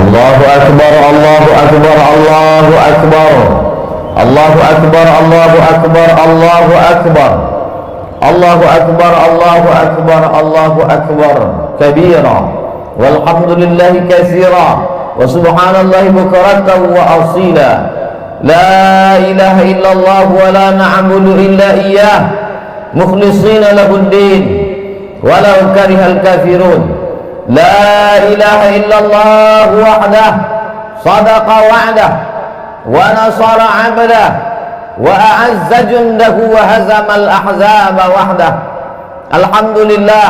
Allahu Akbar, Allahu Akbar, Allahu Akbar, Allahu Akbar, Allahu Akbar, Allahu Akbar, Allahu Akbar, Allahu Akbar, Allahu Akbar kabira, walhamdulillahi katsira, wa subhanallahi bukratan wa asila. La ilaha illallah wa la na'budu illa iyyah mukhlishina lahud din walau karihal kafirun. La ilaha illallah wahdah sadaqa wa'dah wa nasara 'abdah wa a'azza jundahu wa hazama al-ahzaba wahdah. Alhamdulillah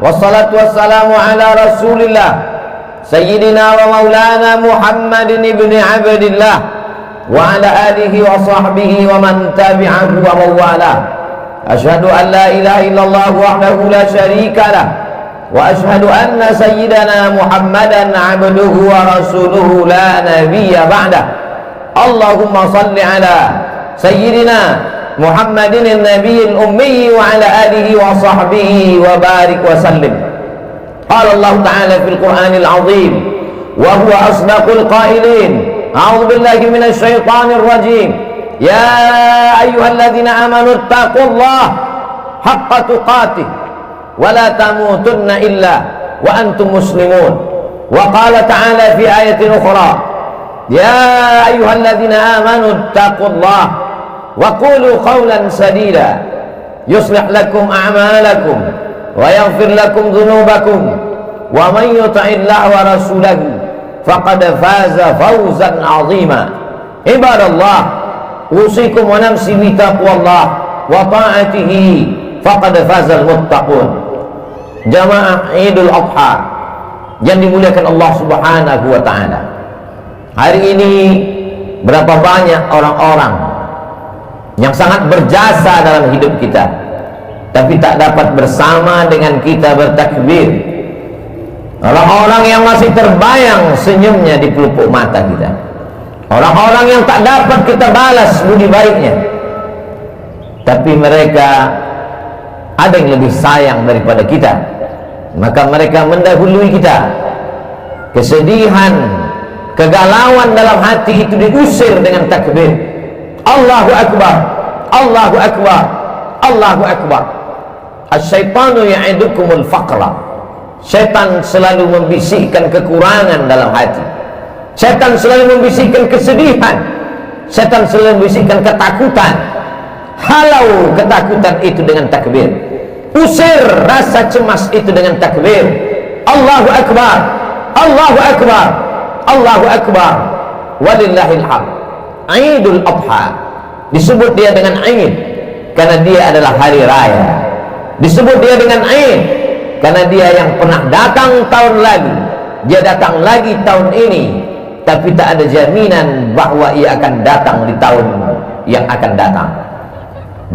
wassalatu wassalamu ala rasulillah sayyidina wa maulana Muhammadin ibni Abdillah wa ala alihi wa sahbihi wa man tabi'ahu wa mawala. Asyhadu an la ilaha illallah wahdahu la syarika lah wa asyhadu anna sayyidana Muhammadan abduhu wa rasuluhu la nabiyya ba'dah. Allahumma salli ala sayyidina Muhammadin an-nabiyil ummi wa ala alihi wa sahbihi wa barik wa sallim. Qala Allah ta'ala fil Qur'anil 'azim wa huwa asdaqul qailin. A'udzu billahi minasy syaithanir rajim. Ya ayyuhalladzina amanu taqullaha haqqa tuqatih wa la tamutunna illa wa antum muslimun. Wa qala ta'ala fi ayatin ukhra, ya ayyuhalladzina amanu taqullaha wa qulu qawlan sadida yuslih lakum a'malakum wa yaghfir lakum dhunubakum wa man yuti'illaha wa rasulahu faqad faza fawzan 'azima. Ibadallah, usikum wa nafsi bi taqwallah wa ta'atihi faqad fazal muttaqun. Jamaah Idul Adha yang dimuliakan Allah Subhanahu wa taala. Hari ini berapa banyak orang-orang yang sangat berjasa dalam hidup kita, tapi tak dapat bersama dengan kita bertakbir. Orang-orang yang masih terbayang senyumnya di pelupuk mata kita, orang-orang yang tak dapat kita balas budi baiknya, tapi mereka ada yang lebih sayang daripada kita, maka mereka mendahului kita. Kesedihan, kegalauan dalam hati itu diusir dengan takbir. Allahu Akbar, Allahu Akbar, Allahu Akbar. Asy-syaitanu ya'idukumul faqra. Syaitan selalu membisikkan kekurangan dalam hati. Syaitan selalu membisikkan kesedihan. Syaitan selalu membisikkan ketakutan. Halau ketakutan itu dengan takbir. Usir rasa cemas itu dengan takbir. Allahu Akbar, Allahu Akbar, Allahu Akbar. Walillahil hamd. Idul Adha disebut dia dengan Id karena dia adalah hari raya. Disebut dia dengan Id karena dia yang pernah datang tahun lalu, dia datang lagi tahun ini, tapi tak ada jaminan bahwa ia akan datang di tahun yang akan datang.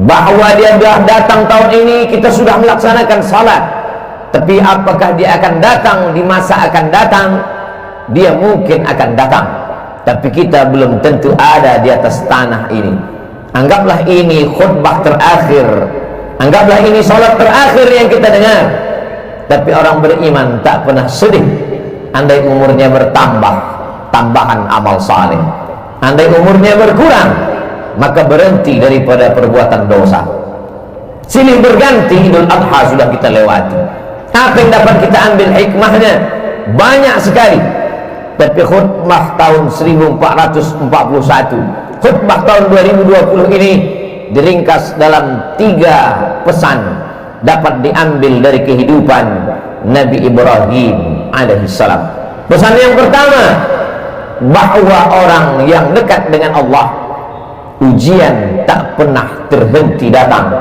Bahwa dia sudah datang tahun ini, kita sudah melaksanakan salat, tapi apakah dia akan datang di masa akan datang? Dia mungkin akan datang, tapi kita belum tentu ada di atas tanah ini. Anggaplah ini khutbah terakhir, anggaplah ini salat terakhir yang kita dengar. Tapi orang beriman tak pernah sedih andai umurnya bertambah, tambahan amal saleh. Andai umurnya berkurang, maka berhenti daripada perbuatan dosa. Silih berganti Idul Adha sudah kita lewati. Apa yang dapat kita ambil hikmahnya? Banyak sekali. Tapi khutbah tahun 1441, khutbah tahun 2020 ini diringkas dalam 3 pesan dapat diambil dari kehidupan Nabi Ibrahim alaihissalam. Pesan yang pertama, bahwa orang yang dekat dengan Allah, ujian tak pernah terhenti datang.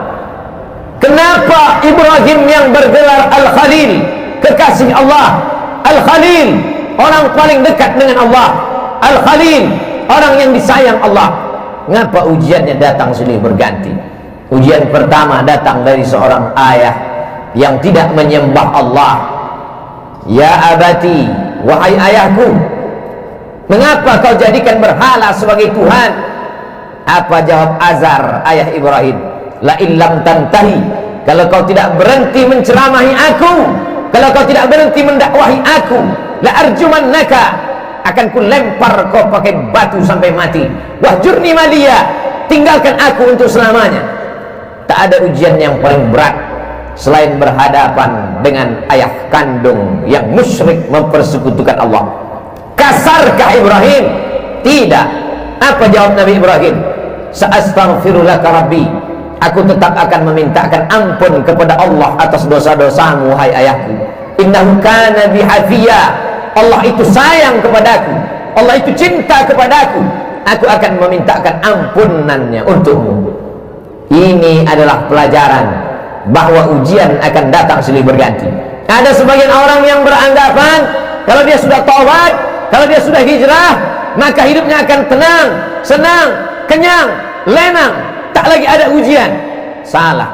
Kenapa Ibrahim yang bergelar Al-Khalil, kekasih Allah, Al-Khalil, orang paling dekat dengan Allah, Al-Khalil, orang yang disayang Allah, ngapa ujiannya datang silih berganti? Ujian pertama datang dari seorang ayah yang tidak menyembah Allah. Ya abati, wahai ayahku, mengapa kau jadikan berhala sebagai Tuhan? Apa jawab Azar, ayah Ibrahim? La illam tantahi, kalau kau tidak berhenti menceramahi aku, kalau kau tidak berhenti mendakwahi aku, la arjumannaka, akan ku lempar kau pakai batu sampai mati. Wahjurni maliya, tinggalkan aku untuk selamanya. Tak ada ujian yang paling berat selain berhadapan dengan ayah kandung yang musyrik mempersekutukan Allah. Kasarkah Ibrahim? Tidak. Apa jawab Nabi Ibrahim? Sa'astaghfirulaka rabbi, aku tetap akan memintakan ampun kepada Allah atas dosa-dosamu wahai ayahku. Innahu kana bi hafiya, Allah itu sayang kepadaku, Allah itu cinta kepadaku, aku akan memintakan ampunannya untukmu. Ini adalah pelajaran bahwa ujian akan datang silih berganti. Ada sebagian orang yang beranggapan kalau dia sudah taubat, kalau dia sudah hijrah, maka hidupnya akan tenang, senang, kenyang, lenang, tak lagi ada ujian. Salah.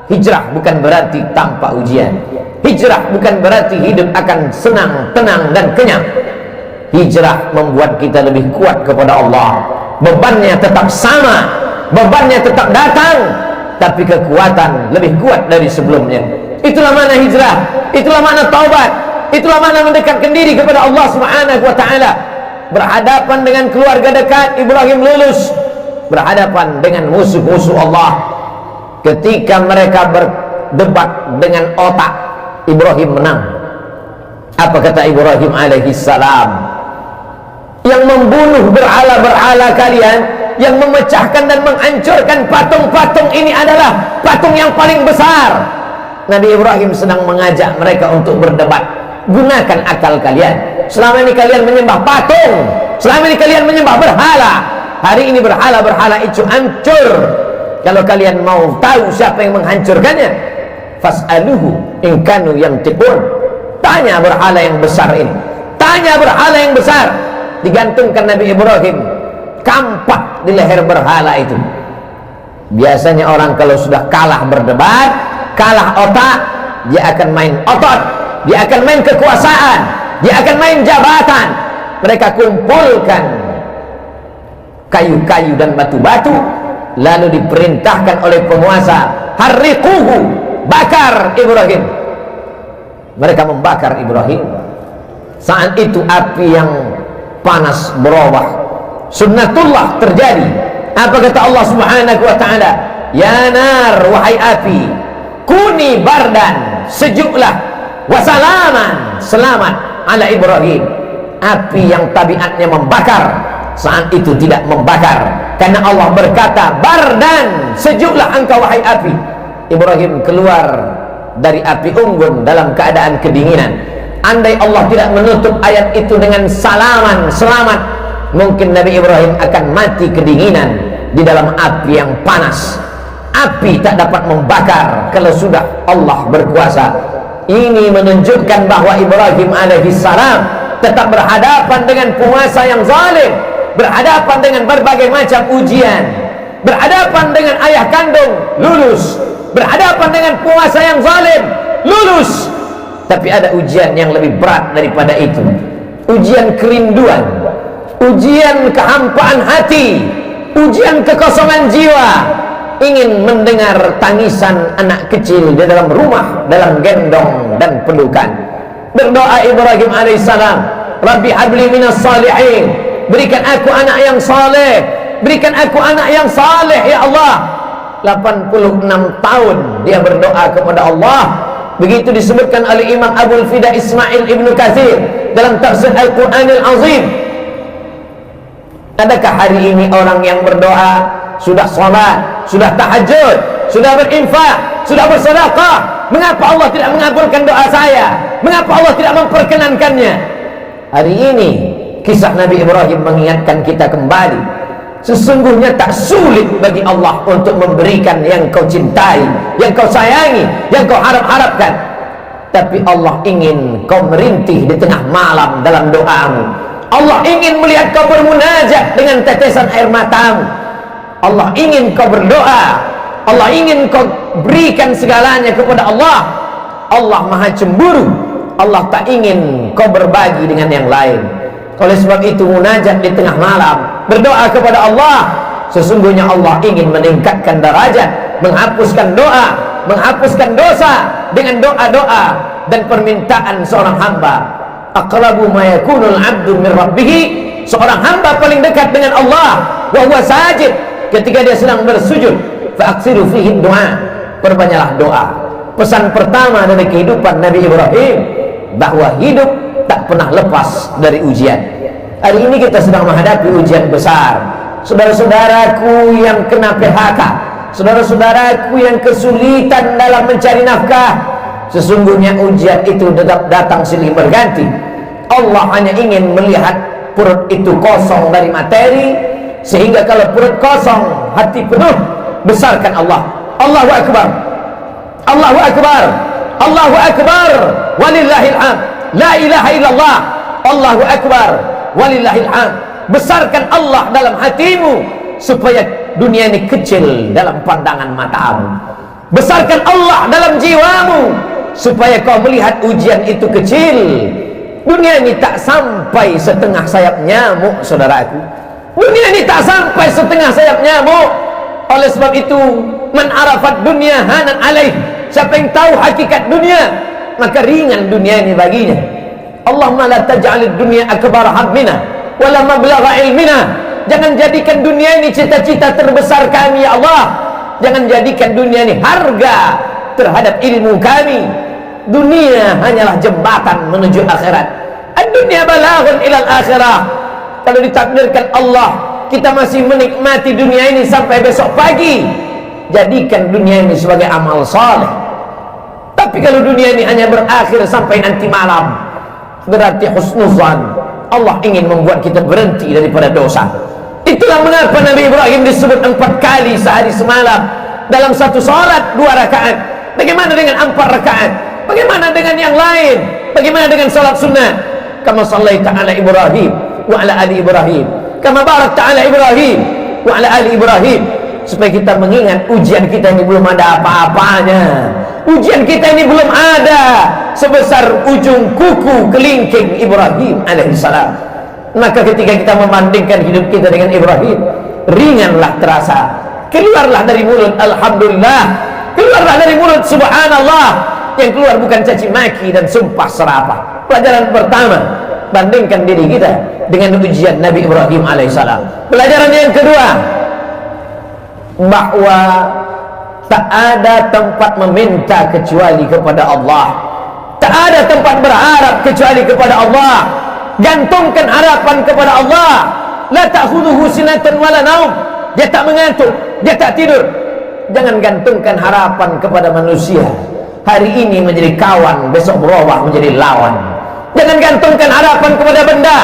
Hijrah bukan berarti tanpa ujian. Hijrah bukan berarti hidup akan senang, tenang, dan kenyang. Hijrah membuat kita lebih kuat kepada Allah. Bebannya tetap sama, bebannya tetap datang, tapi kekuatan lebih kuat dari sebelumnya. Itulah makna hijrah, itulah makna taubat, itulah makna mendekatkan diri kepada Allah Subhanahu wa taala. Berhadapan dengan keluarga dekat, Ibrahim lulus. Berhadapan dengan musuh-musuh Allah. Ketika mereka berdebat dengan otak, Ibrahim menang. Apa kata Ibrahim alaihi salam? Yang membunuh berhala-berhala kalian, yang memecahkan dan menghancurkan patung-patung ini adalah patung yang paling besar. Nabi Ibrahim sedang mengajak mereka untuk berdebat. Gunakan akal kalian. Selama ini kalian menyembah patung, selama ini kalian menyembah berhala. Hari ini berhala-berhala itu hancur. Kalau kalian mau tahu siapa yang menghancurkannya, fas'aluhu in kanu yantiqun. Tanya berhala yang besar ini, tanya berhala yang besar. Digantungkan Nabi Ibrahim kampak di leher berhala itu. Biasanya orang kalau sudah kalah berdebat, kalah otak, dia akan main otot, dia akan main kekuasaan, dia akan main jabatan. Mereka kumpulkan kayu-kayu dan batu-batu, lalu diperintahkan oleh penguasa, harriquhu, bakar Ibrahim. Mereka membakar Ibrahim. Saat itu api yang panas berubah, sunnatullah terjadi. Apa kata Allah Subhanahu wa taala? Ya nar, wahai api, kuni bardan, sejuklah, wasalaman, selamat ala Ibrahim. Api yang tabiatnya membakar saat itu tidak membakar, karena Allah berkata bardan, sejuklah engkau wahai api. Ibrahim keluar dari api unggun dalam keadaan kedinginan. Andai Allah tidak menutup ayat itu dengan salaman, selamat, mungkin Nabi Ibrahim akan mati kedinginan di dalam api yang panas. Api tak dapat membakar kalau sudah Allah berkuasa. Ini menunjukkan bahwa Ibrahim alaihissalam tetap berhadapan dengan penguasa yang zalim, berhadapan dengan berbagai macam ujian, berhadapan dengan ayah kandung, lulus, berhadapan dengan penguasa yang zalim, lulus. Tapi ada ujian yang lebih berat daripada itu, ujian kerinduan, ujian kehampaan hati, ujian kekosongan jiwa. Ingin mendengar tangisan anak kecil di dalam rumah, dalam gendong dan pelukan. Berdoa Ibrahim alaihissalam, Rabbi habli minas salihin, berikan aku anak yang saleh, berikan aku anak yang saleh ya Allah. 86 tahun dia berdoa kepada Allah. Begitu disebutkan oleh Imam Abul Fida Ismail Ibnu Katsir dalam tafsir Al-Qur'anil Azim. Adakah hari ini orang yang berdoa, sudah sholat, sudah tahajud, sudah berinfak, sudah bersedekah, mengapa Allah tidak mengabulkan doa saya? Mengapa Allah tidak memperkenankannya? Hari ini kisah Nabi Ibrahim mengingatkan kita kembali, sesungguhnya tak sulit bagi Allah untuk memberikan yang kau cintai, yang kau sayangi, yang kau harap-harapkan. Tapi Allah ingin kau merintih di tengah malam dalam doamu. Allah ingin melihat kau bermunajat dengan tetesan air matamu. Allah ingin kau berdoa. Allah ingin kau berikan segalanya kepada Allah. Allah maha cemburu. Allah tak ingin kau berbagi dengan yang lain. Oleh sebab itu munajat di tengah malam, berdoa kepada Allah. Sesungguhnya Allah ingin meningkatkan derajat, menghapuskan doa, menghapuskan dosa dengan doa-doa dan permintaan seorang hamba. aqrabu ma yakunul 'abdu min rabbih, seorang hamba paling dekat dengan Allah wa huwa sajid, ketika dia sedang bersujud. Fa aksiru fihi du'a, perbanyaklah doa. Pesan pertama dari kehidupan Nabi Ibrahim, bahwa hidup tak pernah lepas dari ujian. Hari ini kita sedang menghadapi ujian besar. Saudara-saudaraku yang kena PHK, saudara-saudaraku yang kesulitan dalam mencari nafkah, sesungguhnya ujian itu tetap datang silih berganti. Allah hanya ingin melihat perut itu kosong dari materi, sehingga kalau perut kosong, hati penuh, besarkan Allah. Allahu Akbar, Allahu Akbar, Allahu Akbar, walillahil hamd. La ilaha illallah, Allahu Akbar, walillahil hamd. Besarkan Allah dalam hatimu, supaya dunia ini kecil dalam pandangan matamu. Besarkan Allah dalam jiwamu, supaya kau melihat ujian itu kecil. Dunia ini tak sampai setengah sayap nyamuk, saudaraku. Dunia ini tak sampai setengah sayap nyamuk. Oleh sebab itu, man arafat dunia hanan alaih, siapa yang tahu hakikat dunia, maka ringan dunia ini baginya. Allahumma la taj'alid dunia akbar hammina wala mablagha ilmina. Jangan jadikan dunia ini cita-cita terbesar kami, ya Allah. Jangan jadikan dunia ini harga terhadap ilmu kami. Dunia hanyalah jembatan menuju akhirat. Ad-dunya balaghun ilal akhirah. Kalau ditakdirkan Allah kita masih menikmati dunia ini sampai besok pagi, jadikan dunia ini sebagai amal saleh. Tapi kalau dunia ini hanya berakhir sampai nanti malam, berarti husnuzan. Allah ingin membuat kita berhenti daripada dosa. Itulah mengapa Nabi Ibrahim disebut 4 kali sehari semalam dalam satu salat 2 rakaat. Bagaimana dengan 4 rakaat? Bagaimana dengan yang lain? Bagaimana dengan salat sunnah? Kama sallaita ala Ibrahim wa ala ali Ibrahim, kama barakta ala Ibrahim wa ala ali Ibrahim. Supaya kita mengingat ujian kita ini belum ada apa-apanya. Ujian kita ini belum ada sebesar ujung kuku kelingking Ibrahim alaihissalam. Maka ketika kita membandingkan hidup kita dengan Ibrahim, ringanlah terasa. Keluarlah dari mulut alhamdulillah, keluarlah dari mulut subhanallah. Yang keluar bukan caci maki dan sumpah serapah. Pelajaran pertama, bandingkan diri kita dengan ujian Nabi Ibrahim alaihissalam. Pelajaran yang kedua, bahwa tak ada tempat meminta kecuali kepada Allah. Tak ada tempat berharap kecuali kepada Allah. Gantungkan harapan kepada Allah. La ta'khudhuhu sinatun wala naum. Dia tak mengantuk, dia tak tidur. Jangan gantungkan harapan kepada manusia. Hari ini menjadi kawan, besok berubah menjadi lawan. Jangan gantungkan harapan kepada benda.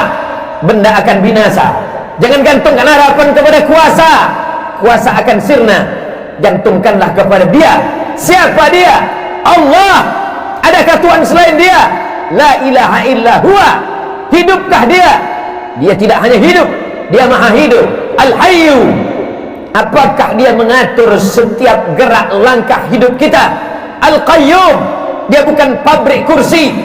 Benda akan binasa. Jangan gantungkan harapan kepada kuasa. Kuasa akan sirna. Gantungkanlah kepada Dia. Siapa Dia? Allah. Adakah Tuhan selain Dia? La ilaha illa huwa. Hidupkah Dia? Dia tidak hanya hidup, Dia maha hidup. Al-Hayyu. Apakah Dia mengatur setiap gerak langkah hidup kita? Al-Qayyum. Dia bukan pabrik kursi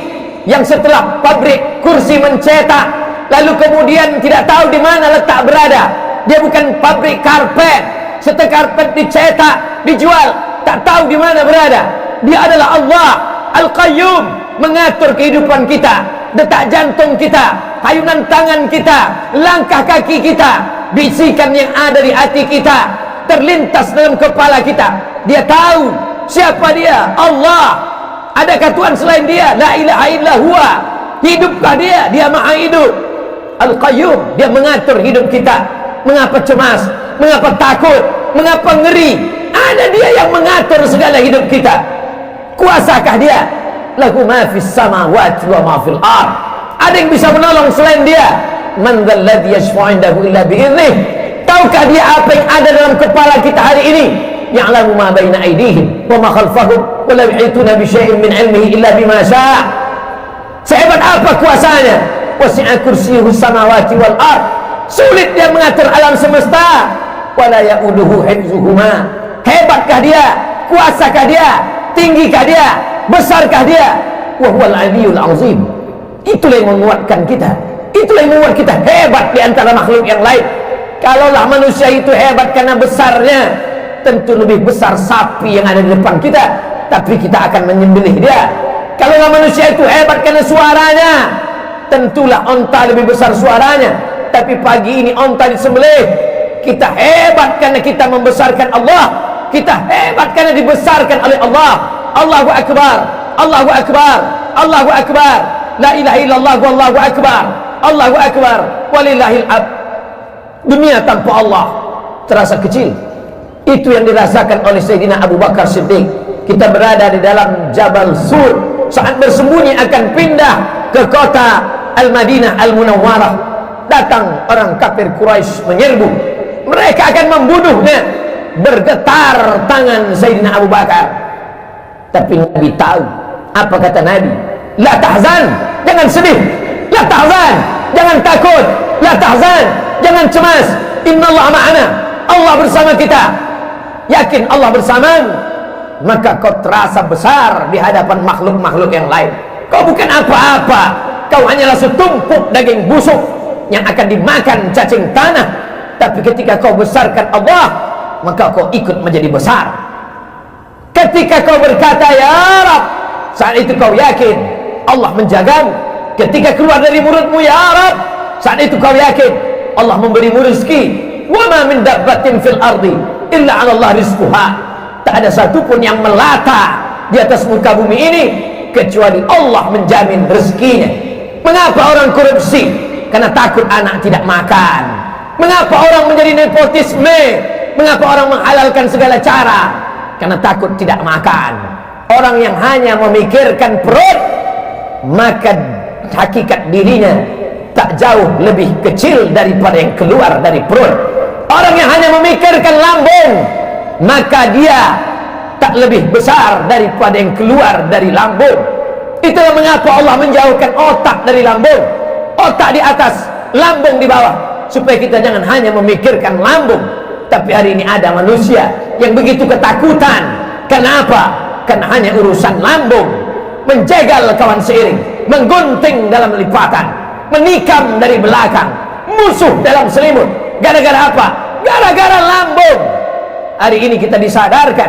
yang setelah pabrik kursi mencetak lalu kemudian tidak tahu di mana letak berada. Dia bukan pabrik karpet, setelah karpet dicetak, dijual, tak tahu di mana berada. Dia adalah Allah Al-Qayyum, mengatur kehidupan kita, detak jantung kita, hayunan tangan kita, langkah kaki kita, bisikan yang ada di hati kita, terlintas dalam kepala kita. Dia tahu siapa Dia? Allah. Adakah Tuhan selain Dia? La ilaha illa huwa. Hidupkah Dia? Dia maha hidup. Al-Qayyum. Dia mengatur hidup kita. Mengapa cemas? Mengapa takut? Mengapa ngeri? Ada Dia yang mengatur segala hidup kita. Kuasakah Dia? Lahu ma fis samawati wa ma fil ardh. Ada yang bisa menolong selain Dia? Man dzal ladzi yashfa'u 'indahu illa bi'idhnih. Tahukah Dia apa yang ada dalam kepala kita hari ini? Ya'lamu ma baina aydihim wa ma khalfahum wa la yuhituna bi syai'in min 'ilmihi illa bima syaa'. Sehebat apa kuasanya? Wasi'a kursiyyuhu samawati wal ardh. Sulit Dia mengatur alam semesta. Wala ya'uduhu hifdzuhuma. Hebatkah Dia? Kuasakah Dia? Tinggikah Dia? Besarkah Dia? Wa huwal 'aliyyul 'azim. Itulah yang menguatkan kita. Itulah yang membuat kita hebat di antara makhluk yang lain. Kalaulah manusia itu hebat karena besarnya, tentu lebih besar sapi yang ada di depan kita, tapi kita akan menyembelih dia. Kalaulah manusia itu hebat karena suaranya, tentulah onta lebih besar suaranya. Tapi pagi ini onta disembelih. Kita hebat karena kita membesarkan Allah. Kita hebat karena dibesarkan oleh Allah. Allahu Akbar, Allahu Akbar, Allahu Akbar, la ilaha illallah wallahu akbar, Allahu Akbar, walillahil hamd. Dunia tanpa Allah terasa kecil. Itu yang dirasakan oleh Sayyidina Abu Bakar Siddiq. Kita berada di dalam Jabal Sur, saat bersembunyi akan pindah ke kota Al-Madinah Al-Munawwarah. Datang orang kafir Quraisy menyerbu. Mereka akan membunuhnya. Bergetar tangan Sayyidina Abu Bakar. Tapi Nabi tahu. Apa kata Nabi? La tahzan, jangan sedih. La tahzan, jangan takut. La tahzan, jangan cemas. Innallaha ma'ana, Allah bersama kita. Yakin Allah bersamamu, maka kau terasa besar di hadapan makhluk-makhluk yang lain. Kau bukan apa-apa. Kau hanyalah setumpuk daging busuk yang akan dimakan cacing tanah. Tapi ketika kau besarkan Allah, maka kau ikut menjadi besar. Ketika kau berkata ya Rab, saat itu kau yakin Allah menjagamu. Ketika keluar dari mulutmu ya Rab, saat itu kau yakin Allah memberimu rezeki. Wa ma min dabbatin fil ardi illa 'ala Allah rizquha. Tak ada satupun yang melata di atas muka bumi ini kecuali Allah menjamin rezekinya. Mengapa orang korupsi? Karena takut anak tidak makan. Mengapa orang menjadi nepotisme? Mengapa orang menghalalkan segala cara? Karena takut tidak makan. Orang yang hanya memikirkan perut, maka hakikat dirinya tak jauh lebih kecil daripada yang keluar dari perut. Orang yang hanya memikirkan lambung, maka dia tak lebih besar daripada yang keluar dari lambung. Itulah mengapa Allah menjauhkan otak dari lambung, otak di atas, lambung di bawah, supaya kita jangan hanya memikirkan lambung. Tapi hari ini ada manusia yang begitu ketakutan. Kenapa? Karena hanya urusan lambung. Menjegal kawan seiring, menggunting dalam lipatan, menikam dari belakang, musuh dalam selimut. Gara-gara apa? Gara-gara lambung. Hari ini kita disadarkan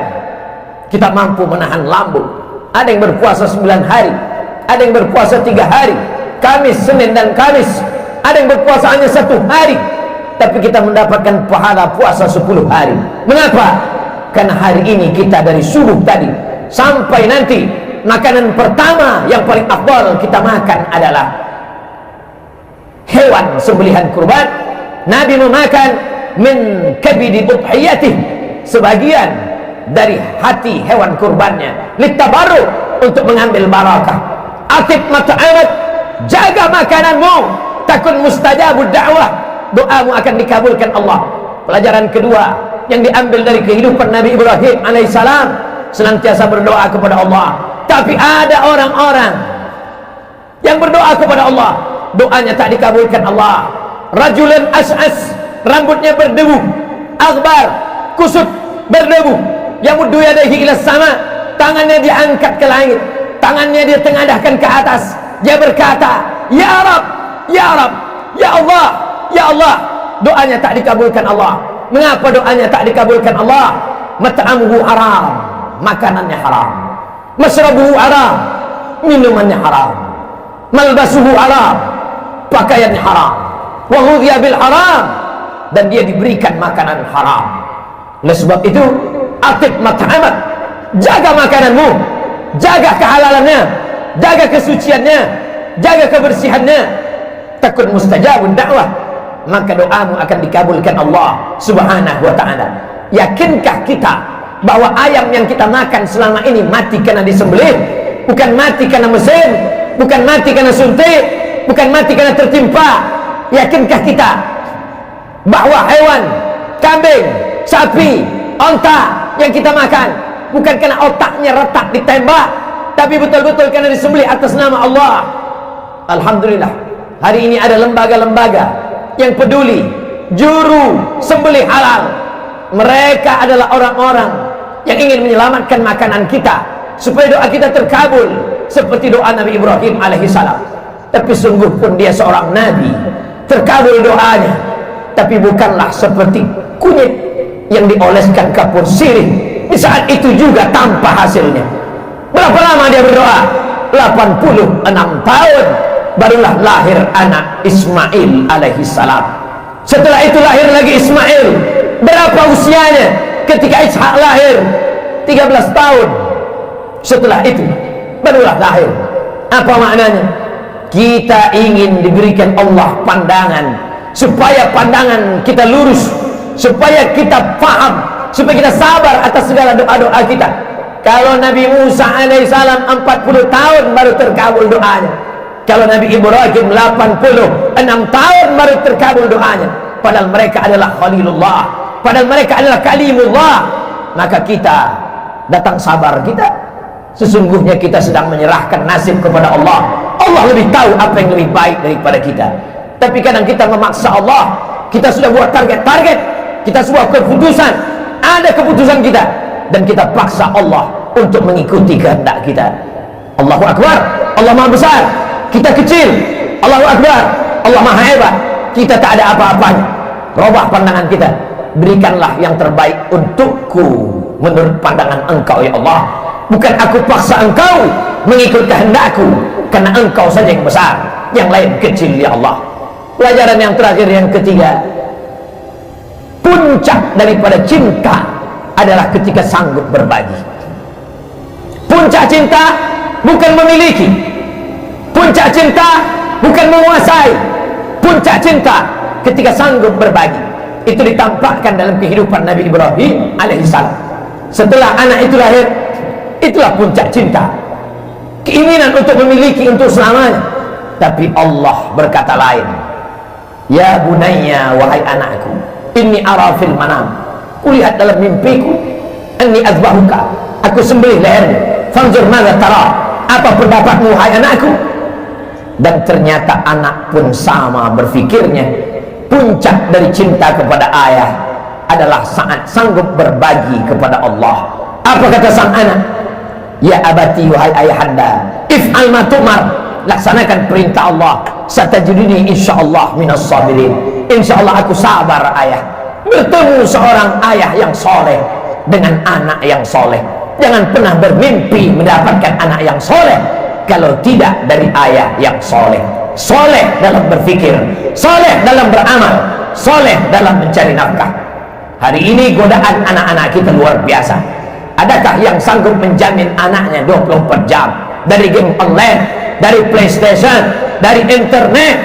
kita mampu menahan lambung. Ada yang berpuasa 9 hari, ada yang berpuasa 3 hari, Kamis, Senin dan Kamis. Ada yang berpuasa hanya 1 hari, tapi kita mendapatkan pahala puasa 10 hari. Mengapa? Karena hari ini kita dari subuh tadi sampai nanti, makanan pertama yang paling afdal kita makan adalah hewan sembelihan kurban. Nabi memakan min kabidi udhiyatih, sebagian dari hati hewan kurbannya, litabarruk, untuk mengambil barakah. Atib mat'amat, jaga makananmu, takun mustajabud da'wah, doamu akan dikabulkan Allah. Pelajaran kedua yang diambil dari kehidupan Nabi Ibrahim alaihissalam, senantiasa berdoa kepada Allah. Tapi ada orang-orang yang berdoa kepada Allah, doanya tak dikabulkan Allah. Rajulun as'as, rambutnya berdebu, aghbar, kusut, berdebu, yamuddu yadayhi ila sama, tangannya diangkat ke langit, tangannya dia tengadahkan ke atas. Dia berkata, ya Rab, ya Rab, ya Allah, ya Allah. Doanya tak dikabulkan Allah. Mengapa doanya tak dikabulkan Allah? Mat'amuhu haram, makanannya haram. Masrabuhu haram, minumannya haram. Malbasuhu haram, pakaiannya haram. Wa ghudhiya bil haram, dan dia diberikan makanan haram. Oleh sebab itu, atib mat'amat, jaga makananmu, jaga kehalalannya, jaga kesuciannya, jaga kebersihannya. Takun mustajabun da'wah, maka doamu akan dikabulkan Allah subhanahu wa ta'ala. Yakinkah kita bahwa ayam yang kita makan selama ini mati karena disembelih? Bukan mati karena mesin, bukan mati karena suntik, bukan mati karena tertimpa. Yakinkah kita bahwa hewan, kambing, sapi, onta yang kita makan bukan karena otaknya retak ditembak, tapi betul-betul karena disembelih atas nama Allah? Alhamdulillah, hari ini ada lembaga-lembaga yang peduli juru sembelih halal. Mereka adalah orang-orang yang ingin menyelamatkan makanan kita supaya doa kita terkabul seperti doa Nabi Ibrahim alaihissalam. Tapi sungguh pun dia seorang nabi, terkabul doanya, tapi bukanlah seperti kunyit yang dioleskan kapur sirih. Di saat itu juga tanpa hasilnya. Berapa lama dia berdoa? 86 tahun barulah lahir anak Ismail alaihi salam. Setelah itu lahir lagi Ismail. Berapa usianya ketika Ishak lahir? 13 tahun. Setelah itu barulah lahir. Apa maknanya? Kita ingin diberikan Allah pandangan, supaya pandangan kita lurus, supaya kita paham, supaya kita sabar atas segala doa-doa kita. Kalau Nabi Musa alaihissalam 40 tahun baru terkabul doanya, kalau Nabi Ibrahim 86 tahun baru terkabul doanya, padahal mereka adalah Khalilullah, padahal mereka adalah Kalimullah. Maka kita datang sabar kita, sesungguhnya kita sedang menyerahkan nasib kepada Allah. Allah lebih tahu apa yang lebih baik daripada kita. Tapi kadang kita memaksa Allah. Kita sudah buat target-target, kita sudah keputusan, ada keputusan kita, dan kita paksa Allah untuk mengikuti kehendak kita. Allahu Akbar, Allah Maha Besar, kita kecil. Allahu Akbar, Allah Maha Hebat, kita tak ada apa-apanya. Robah pandangan kita, berikanlah yang terbaik untukku menurut pandangan Engkau ya Allah. Bukan aku paksa Engkau mengikut kehendakku, karena Engkau saja yang besar, yang lain kecil ya Allah. Pelajaran yang terakhir, yang ketiga, puncak daripada cinta adalah ketika sanggup berbagi. Puncak cinta bukan memiliki, puncak cinta bukan menguasai, puncak cinta ketika sanggup berbagi. Itu ditampakkan dalam kehidupan Nabi Ibrahim alaihissalam. Setelah anak itu lahir, itulah puncak cinta, keinginan untuk memiliki untuk selamanya. Tapi Allah berkata lain. Ya bunayya, wahai anakku, inni ara fil manam, kulihat dalam mimpiku, anni azbahuka, aku sembelih lehermu, fanzur madza tara, apa pendapatmu wahai anakku. Dan ternyata anak pun sama berfikirnya. Puncak dari cinta kepada ayah adalah saat sanggup berbagi kepada Allah. Apa kata sang anak? Ya abati, wahai ayahanda, if'al ma tu'mar, laksanakan perintah Allah, satajiduni insyaallah minas sabirin. Insyaallah aku sabar ayah. Bertemu seorang ayah yang soleh dengan anak yang soleh. Jangan pernah bermimpi mendapatkan anak yang soleh kalau tidak dari ayah yang soleh. Soleh dalam berfikir, soleh dalam beramal, soleh dalam mencari nafkah. Hari ini godaan anak-anak kita luar biasa. Adakah yang sanggup menjamin anaknya 24 jam dari game online, dari PlayStation, dari internet?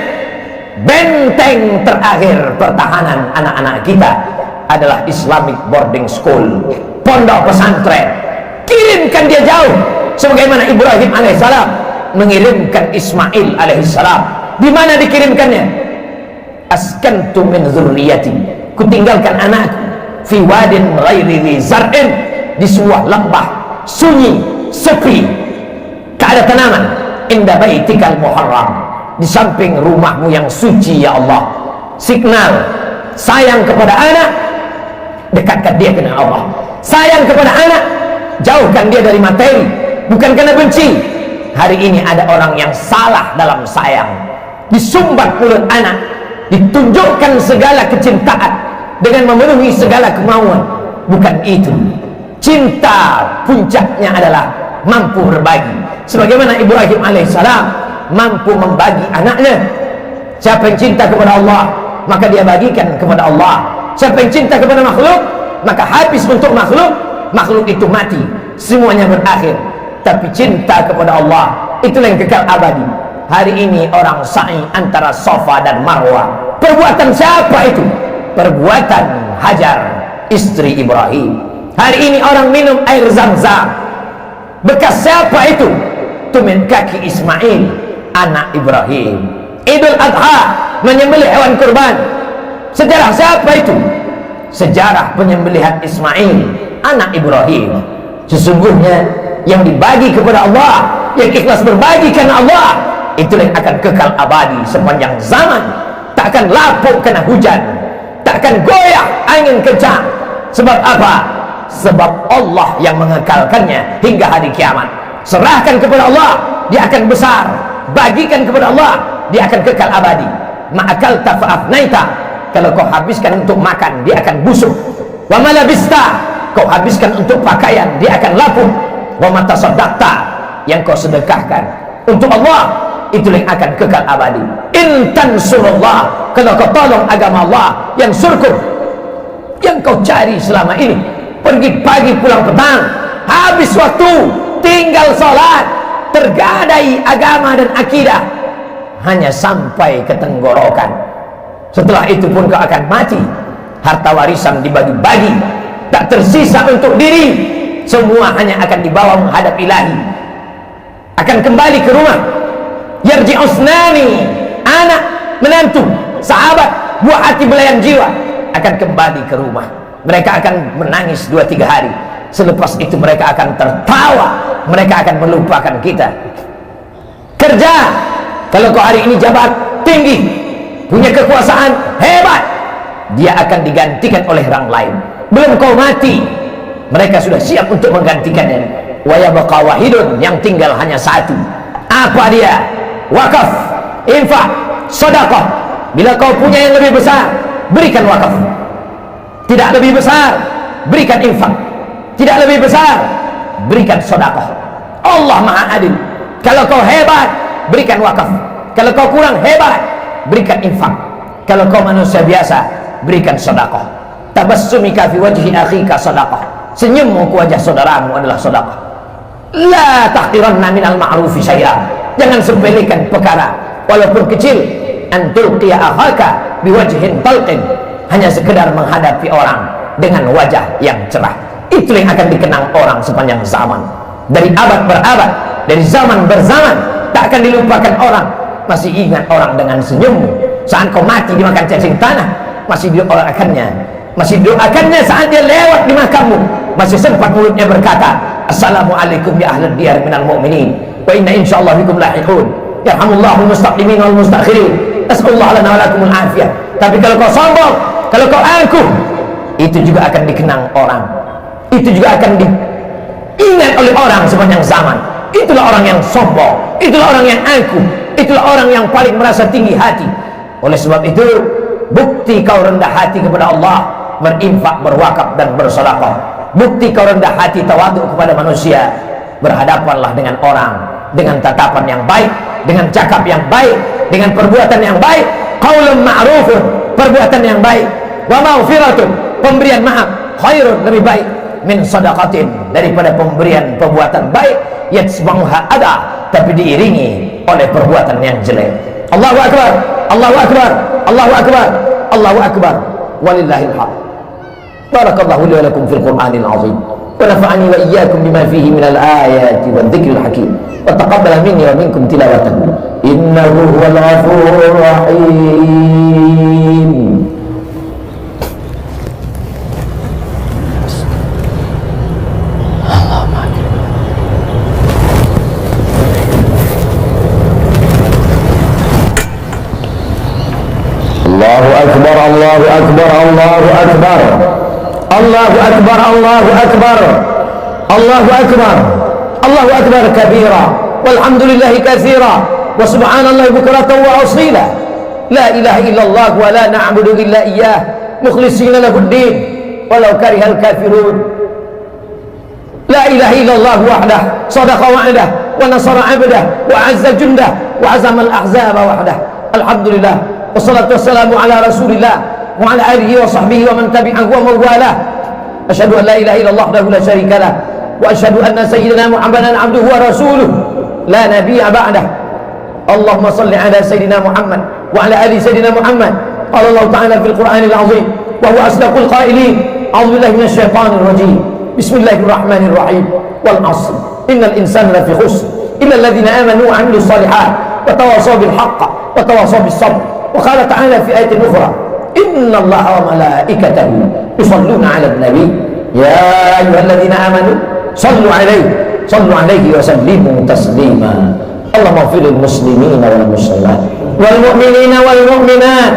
Benteng terakhir pertahanan anak-anak kita adalah Islamic boarding school, pondok pesantren. Kirimkan dia jauh, sebagaimana Ibrahim alaihissalam mengirimkan Ismail alaihissalam. Di mana dikirimkannya? Askantu min dzurriyyati, kutinggalkan anakku fi wadin ghairi dzi zar'in, di sebuah lembah sunyi, sepi, tak ada tanaman, inda baitikal muharram, di samping rumahmu yang suci ya Allah. Signal sayang kepada anak, dekatkan dia dengan Allah. Sayang kepada anak, jauhkan dia dari materi, bukan karena benci. Hari ini ada orang yang salah dalam sayang, disumbat mulut anak, ditunjukkan segala kecintaan dengan memenuhi segala kemauan. Bukan itu. Cinta puncaknya adalah mampu berbagi, sebagaimana Ibrahim alaihissalam mampu membagi anaknya. Siapa yang cinta kepada Allah, maka dia bagikan kepada Allah. Siapa yang cinta kepada makhluk, maka habis untuk makhluk. Makhluk itu mati, semuanya berakhir. Tapi cinta kepada Allah, itulah yang kekal abadi. Hari ini orang sa'i antara Safa dan Marwah. Perbuatan siapa itu? Perbuatan Hajar, istri Ibrahim. Hari ini orang minum air Zam-Zam. Bekas siapa itu? Tumen kaki Ismail, anak Ibrahim. Idul Adha, menyembelih hewan kurban. Sejarah siapa itu? Sejarah penyembelihan Ismail, anak Ibrahim. Sesungguhnya yang dibagi kepada Allah, yang ikhlas berbagi karena Allah, itulah yang akan kekal abadi sepanjang zaman. Tak akan lapuk kena hujan, tak akan goyah angin kencang. Sebab apa? Sebab Allah yang mengekalkannya hingga hari kiamat. Serahkan kepada Allah, dia akan besar. Bagikan kepada Allah, dia akan kekal abadi. Ma'akal tafa'afnaita, kalau kau habiskan untuk makan, dia akan busuk. Wa malabista, kau habiskan untuk pakaian, dia akan lapuk. Wa matasaddaqta, yang kau sedekahkan untuk Allah, itulah yang akan kekal abadi. In tansurullah, kalau kau tolong agama Allah yang surkum, yang kau cari selama ini, pergi pagi pulang petang, habis waktu tinggal sholat, tergadai agama dan akidah, hanya sampai ke tenggorokan. Setelah itu pun kau akan mati, harta warisan dibagi-bagi, tak tersisa untuk diri, semua hanya akan dibawa menghadap ilahi, akan kembali ke rumah. Yarji'usnani, anak, menantu, sahabat, buah hati belayan jiwa, akan kembali ke rumah. Mereka akan menangis 2-3 hari, selepas itu mereka akan tertawa, mereka akan melupakan kita. Kerja, kalau kau hari ini jabat tinggi, punya kekuasaan hebat, dia akan digantikan oleh orang lain. Belum kau mati, mereka sudah siap untuk menggantikannya. Wa yabqa wahidun, yang tinggal hanya satu. Apa dia? Wakaf, infak, sedekah. Bila kau punya yang lebih besar, berikan wakaf. Tidak lebih besar, berikan infak. Tidak lebih besar, berikan sedekah. Allah Maha Adil. Kalau kau hebat, berikan wakaf. Kalau kau kurang hebat, berikan infak. Kalau kau manusia biasa, berikan sedekah. Tabassumika fi wajhi akhika sedekah. Senyummu ke wajah saudaramu adalah sedekah. La tahqiranna minal ma'rufi syai'a. Jangan sepelekan perkara walaupun kecil. Antul qiya akhaka biwajhin talqin, hanya sekedar menghadapi orang dengan wajah yang cerah. Itu yang akan dikenang orang sepanjang zaman, dari abad berabad, dari zaman berzaman. Tak akan dilupakan orang. Masih ingat orang dengan senyummu. Saat kau mati dimakan cacing tanah, masih doakannya. Masih doakannya saat dia lewat di makammu. Masih sempat mulutnya berkata, Assalamualaikum ya ahlal diyar minal mu'minin, wa inna insyaallah bikum lahiqun, yarhamullahu mustaqdimin wal mustakhirin, nas'alullah lana wa lakumul afiyah. Tapi kalau kau sombong, kalau kau angkuh, itu juga akan dikenang orang, itu juga akan diingat oleh orang sepanjang zaman. Itulah orang yang sombong, itulah orang yang angkuh, itulah orang yang paling merasa tinggi hati. Oleh sebab itu, bukti kau rendah hati kepada Allah, berinfak, berwakaf dan bersedekah. Bukti kau rendah hati, tawaduk kepada manusia, berhadapanlah dengan orang dengan tatapan yang baik, dengan cakap yang baik, dengan perbuatan yang baik. Qaulun ma'rufun, perbuatan yang baik. Wa maghfiratun, pemberian maaf. Khairun, lebih baik. Min sadaqatin, daripada pemberian perbuatan baik. Yatsba'uha ada, tapi diiringi oleh perbuatan yang jelek. Allahu Akbar, Allahu Akbar, Allahu Akbar, Allahu Akbar, walillahil hamd. Barakallahu li wa lakum fil Qur'anil azim, wa nafa'ani wa iyyakum bima fihi minal ayati wal dzikril hakim, wa taqabbala minni wa minkum tilawatahu, innahu huwal ghafurur rahim. Allahu Akbar, Allahu Akbar, Allahu Akbar, Allahu Akbar, Allahu Akbar, Allahu Akbar, Allahu Akbar kabira, walhamdulillahi katsira, wa subhanallahi bukratan wa asila. La ilaha illallah wa la na'budu illa iyyah, mukhlishina lahuddin walau karihal kafirun. La ilaha illallah wahdah, sadaqa wa'dah, wa nasara 'abdah, wa 'azza jundah, wa 'azama al-ahzaba wahdah. Alhamdulillah, wassalatu wassalamu ala rasulillah wa ala alihi wa sahbihi wa man tabi'ahu wa mawalah. Asyhadu an la ilaha illallah wahdahu la syarika lah, wa asyhadu anna sayyidina Muhammadan abduhu wa rasuluh la nabiyya ba'dah. Allahumma salli ala sayyidina Muhammad wa ala ali sayyidina Muhammad. Qala Allah ta'ala fil Qur'anil azim wa huwa asdaqul qailin. A'udzu billahi minasy syaithanir rajim. Bismillahirrahmanirrahim. Wal 'ashr. Innal insana lafi khusr illa alladhina amanu wa 'amilus shalihat wa tawassaw bil haqq wa tawassaw bis sabr. وقال تعالى في آية أخرى إن الله وملائكته يصلون على النبي يا أيها الذين آمنوا صلوا عليه وسلموا تسليما. اللهم اغفر للمسلمين والمسلمات والمؤمنين والمؤمنات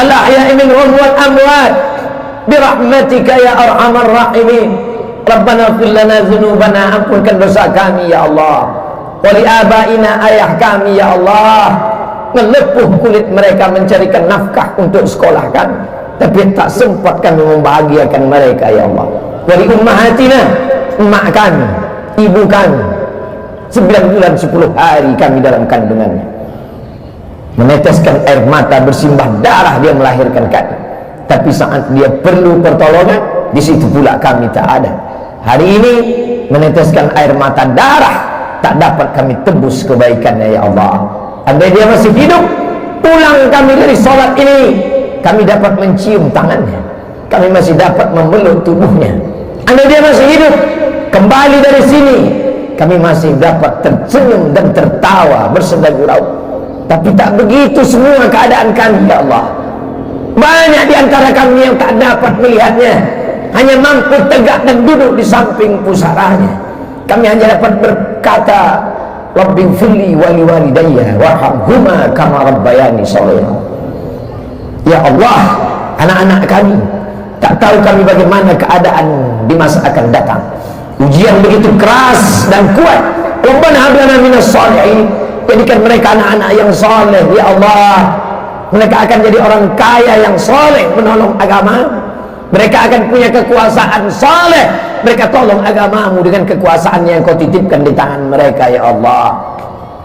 الأحياء منهم والأموات برحمتك يا أرحم الراحمين. ربنا اغفر لنا ذنوبنا, ampunkan dosa kami ya Allah, wa li abaina, ayah kami ya Allah, melepuh kulit mereka mencarikan nafkah untuk sekolahkan, tapi tak sempat kami membahagiakan mereka ya Allah. Dari ummahatina, emak kami, ibu kami, 9 bulan 10 hari kami dalam kandungannya. meneteskan air mata, bersimbah darah dia melahirkan kami. Tapi saat dia perlu pertolongan, di situ pula kami tak ada. Hari ini meneteskan air mata darah, tak dapat kami tebus kebaikannya ya Allah. Andai dia masih hidup, pulang kami dari sholat ini, kami dapat mencium tangannya, kami masih dapat memeluk tubuhnya. Andai dia masih hidup, kembali dari sini, kami masih dapat tersenyum dan tertawa bersenda gurau. Tapi tak begitu semua keadaan kami ya Allah. Banyak di antara kami yang tak dapat melihatnya, hanya mampu tegak dan duduk di samping pusaranya. Kami hanya dapat berkata, Rabbighfirli wa liwalidayya warhamhuma kama rabbayani shaghira. Ya Allah, anak-anak kami tak tahu kami bagaimana keadaan di masa akan datang. Ujian begitu keras dan kuat. Rabbana hab lana minas shalihin. Jadikan mereka anak-anak yang saleh ya Allah. Mereka akan jadi orang kaya yang saleh, menolong agama. Mereka akan punya kekuasaan saleh. Mereka tolong agamamu dengan kekuasaan yang kau titipkan di tangan mereka ya Allah.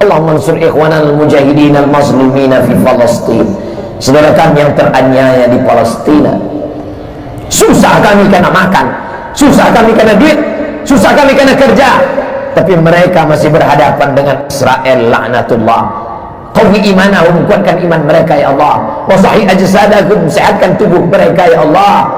Allahumma ansur ikhwanal mujahidin al-mazlumina fi Palestin. Saudara kami yang teraniaya di Palestina. Susah kami karena makan, susah kami karena duit, susah kami karena kerja, tapi mereka masih berhadapan dengan Israel laknatullah. Qawi imanahum, kuatkan iman mereka ya Allah. Wa sahih ajsadahum, sehatkan tubuh mereka ya Allah.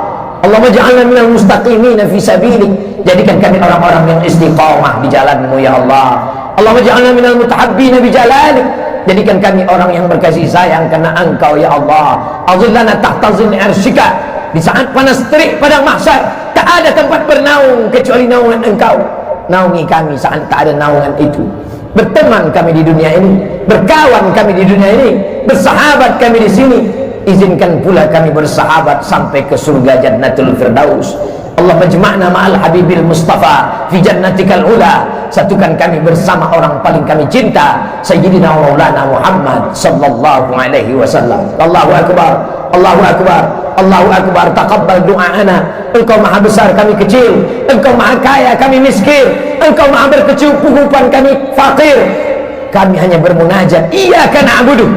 Allahumma ja'alna minal mustaqimina fi sabilik, jadikan kami orang-orang yang istiqamah di jalanmu ya Allah. Allahumma ja'alna minal mutahabbina bi jalalik, jadikan kami orang yang berkasih sayang karena Engkau ya Allah. Azillana tahta zilli arsyika, di saat panas terik padang mahsyar tak ada tempat bernaung kecuali naungan Engkau. Naungi kami saat tak ada naungan itu. Berteman kami di dunia ini, berkawan kami di dunia ini, bersahabat kami di sini. Izinkan pula kami bersahabat sampai ke surga Jannatul Firdaus. Allah majma'na ma'al habibil Mustafa fi jannatikal ula. Satukan kami bersama orang paling kami cinta, Sayyidina Maulana Muhammad sallallahu alaihi wasallam. Allahu akbar, Allahu akbar, Allahu akbar. Taqabbal du'aana. Engkau maha besar, kami kecil. Engkau maha kaya, kami miskin. Engkau maha berkecukupan, kami fakir. Kami hanya bermunajat, iyyaka na'budu,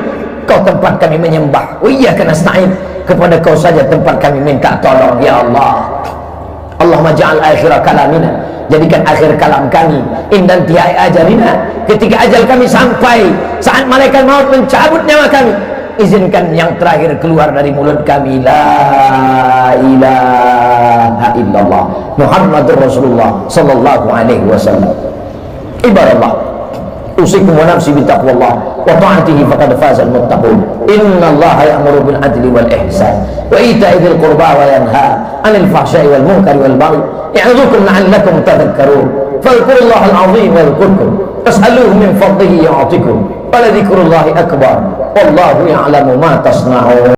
Kau tempat kami menyembah, wa iyyaka nasta'in, kepada Kau saja tempat kami minta tolong ya Allah. Allahumma ja'al akhir kalamina, jadikan akhir kalam kami indan tihai ajalina, ketika ajal kami sampai, saat malaikat maut mencabut nyawa kami, izinkan yang terakhir keluar dari mulut kami la ilaha illallah Muhammadur Rasulullah sallallahu alaihi wasallam. Ibadallah, usikum wa nafsi bitaqwallah wa ta'atihi faqad fazal muttaqun. Innallaha ya'muru bil adli wal ihsan wa ita'i dzil qurba wa yanha 'anil fahsya'i wal munkari wal baghi ya'idzukum la'allakum tadhakkarun. Fadhkurullaha al-'azim yadhkurkum was'aluhu min fadlihi yu'tikum wa la dzikrullahi akbar wallahu ya'lamu ma tasna'un.